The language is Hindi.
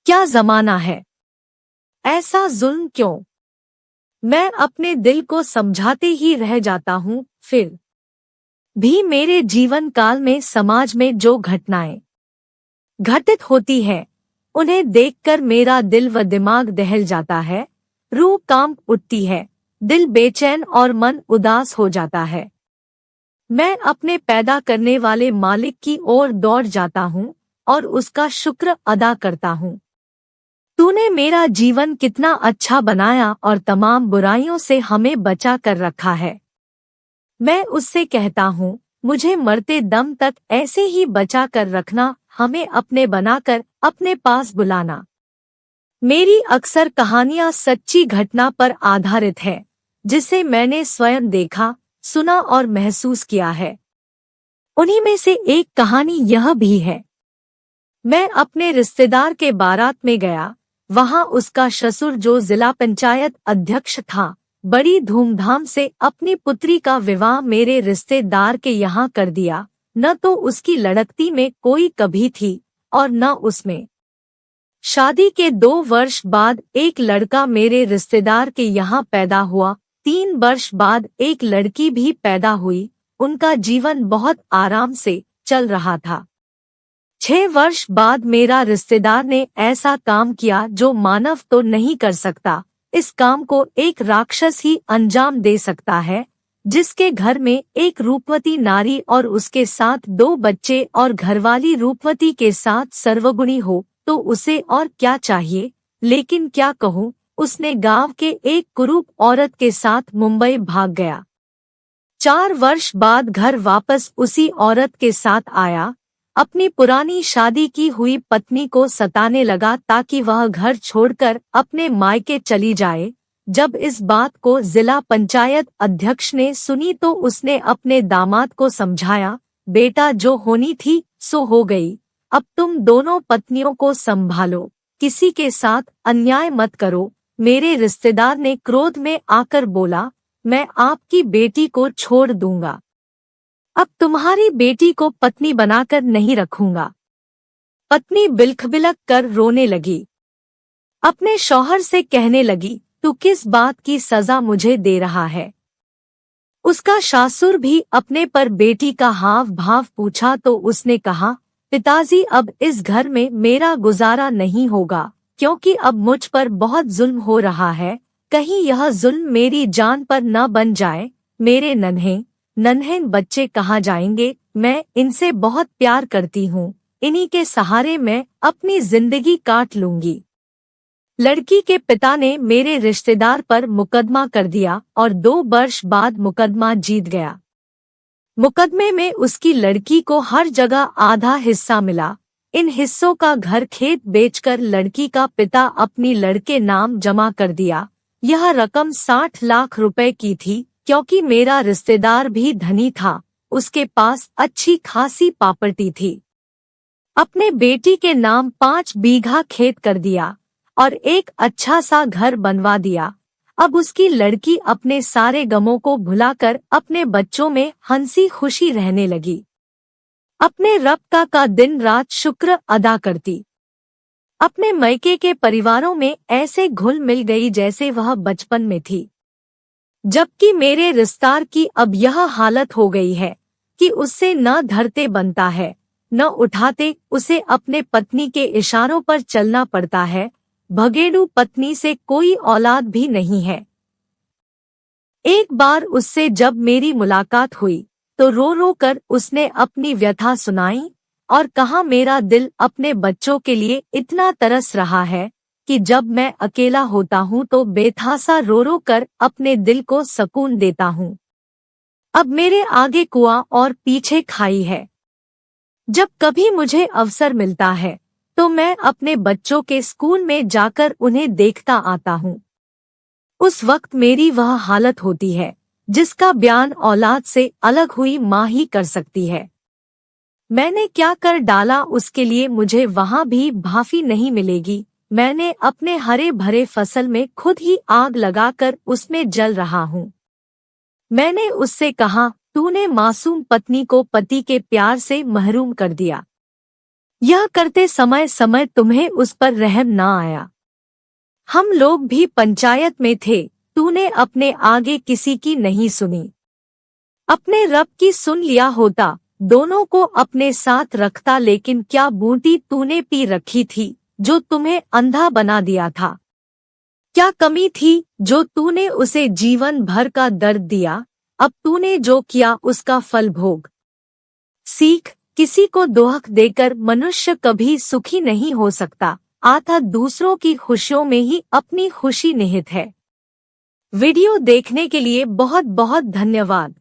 क्या जमाना है, ऐसा जुल्म क्यों। मैं अपने दिल को समझाते ही रह जाता हूँ। फिर भी मेरे जीवन काल में समाज में जो घटनाएं घटित होती है, उन्हें देखकर मेरा दिल व दिमाग दहल जाता है। रूह कांप उठती है, दिल बेचैन और मन उदास हो जाता है। मैं अपने पैदा करने वाले मालिक की ओर दौड़ जाता हूँ और उसका शुक्र अदा करता हूँ। तूने मेरा जीवन कितना अच्छा बनाया और तमाम बुराइयों से हमें बचा कर रखा है। मैं उससे कहता हूँ, मुझे मरते दम तक ऐसे ही बचा कर रखना, हमें अपने बनाकर अपने पास बुलाना। मेरी अक्सर कहानियां सच्ची घटना पर आधारित है, जिसे मैंने स्वयं देखा, सुना और महसूस किया है। उन्हीं में से एक कहानी यह भी है। मैं अपने रिश्तेदार के बारात में गया। वहां उसका ससुर, जो जिला पंचायत अध्यक्ष था, बड़ी धूमधाम से अपनी पुत्री का विवाह मेरे रिश्तेदार के यहाँ कर दिया। न तो उसकी लड़कती में कोई कभी थी और न उसमें। शादी के 2 वर्ष बाद एक लड़का मेरे रिश्तेदार के यहाँ पैदा हुआ। 3 वर्ष बाद एक लड़की भी पैदा हुई। उनका जीवन बहुत आराम से चल रहा था। 6 वर्ष बाद मेरा रिश्तेदार ने ऐसा काम किया जो मानव तो नहीं कर सकता। इस काम को एक राक्षस ही अंजाम दे सकता है। जिसके घर में एक रूपवती नारी और उसके साथ 2 बच्चे और घरवाली रूपवती के साथ सर्वगुणी हो, तो उसे और क्या चाहिए। लेकिन क्या कहूँ, उसने गांव के एक कुरूप औरत के साथ मुंबई भाग गया। 4 वर्ष बाद घर वापस उसी औरत के साथ आया। अपनी पुरानी शादी की हुई पत्नी को सताने लगा ताकि वह घर छोड़कर अपने मायके चली जाए। जब इस बात को जिला पंचायत अध्यक्ष ने सुनी तो उसने अपने दामाद को समझाया, बेटा, जो होनी थी सो हो गई। अब तुम दोनों पत्नियों को संभालो, किसी के साथ अन्याय मत करो। मेरे रिश्तेदार ने क्रोध में आकर बोला, मैं आपकी बेटी को छोड़ दूंगा। अब तुम्हारी बेटी को पत्नी बनाकर नहीं रखूंगा। पत्नी बिलख-बिलख कर रोने लगी। अपने शौहर से कहने लगी, तू किस बात की सजा मुझे दे रहा है। उसका सासुर भी अपने पर बेटी का हाव भाव पूछा तो उसने कहा, पिताजी, अब इस घर में मेरा गुजारा नहीं होगा, क्योंकि अब मुझ पर बहुत जुल्म हो रहा है। कहीं यह जुल्म मेरी जान पर न बन जाए। मेरे नन्हे नन्हे बच्चे कहाँ जाएंगे। मैं इनसे बहुत प्यार करती हूँ। इन्हीं के सहारे मैं अपनी जिंदगी काट लूंगी। लड़की के पिता ने मेरे रिश्तेदार पर मुकदमा कर दिया और 2 वर्ष बाद मुकदमा जीत गया। मुकदमे में उसकी लड़की को हर जगह आधा हिस्सा मिला। इन हिस्सों का घर खेत बेचकर लड़की का पिता अपनी लड़के नाम जमा कर दिया। यह रकम 60 लाख रुपए की थी। क्योंकि मेरा रिश्तेदार भी धनी था, उसके पास अच्छी खासी प्रॉपर्टी थी। अपने बेटी के नाम 5 बीघा खेत कर दिया और एक अच्छा सा घर बनवा दिया। अब उसकी लड़की अपने सारे गमों को भुलाकर अपने बच्चों में हंसी खुशी रहने लगी। अपने रब का दिन रात शुक्र अदा करती। अपने मायके के परिवारों में ऐसे घुल मिल गई जैसे वह बचपन में थी। जबकि मेरे रिश्तेदार की अब यह हालत हो गई है कि उससे न धरते बनता है न उठाते। उसे अपने पत्नी के इशारों पर चलना पड़ता है। भगेड़ू पत्नी से कोई औलाद भी नहीं है। एक बार उससे जब मेरी मुलाकात हुई तो रो रो कर उसने अपनी व्यथा सुनाई और कहा, मेरा दिल अपने बच्चों के लिए इतना तरस रहा है कि जब मैं अकेला होता हूँ तो बेथासा रो रो कर अपने दिल को सुकून देता हूँ। अब मेरे आगे कुआं और पीछे खाई है। जब कभी मुझे अवसर मिलता है तो मैं अपने बच्चों के स्कूल में जाकर उन्हें देखता आता हूँ। उस वक्त मेरी वह हालत होती है जिसका बयान औलाद से अलग हुई माँ ही कर सकती है। मैंने क्या कर डाला उसके लिए मुझे वहाँ भी माफी नहीं मिलेगी। मैंने अपने हरे भरे फसल में खुद ही आग लगाकर उसमें जल रहा हूँ। मैंने उससे कहा, तूने मासूम पत्नी को पति के प्यार से महरूम कर दिया। यह करते समय समय तुम्हें उस पर रहम ना आया। हम लोग भी पंचायत में थे, तूने अपने आगे किसी की नहीं सुनी। अपने रब की सुन लिया होता, दोनों को अपने साथ रखता। लेकिन क्या बूटी तूने पी रखी थी जो तुम्हें अंधा बना दिया था? क्या कमी थी जो तूने उसे जीवन भर का दर्द दिया? अब तूने जो किया उसका फल भोग। सीख, किसी को दोहक देकर मनुष्य कभी सुखी नहीं हो सकता, अतः दूसरों की खुशियों में ही अपनी खुशी निहित है। वीडियो देखने के लिए बहुत बहुत धन्यवाद।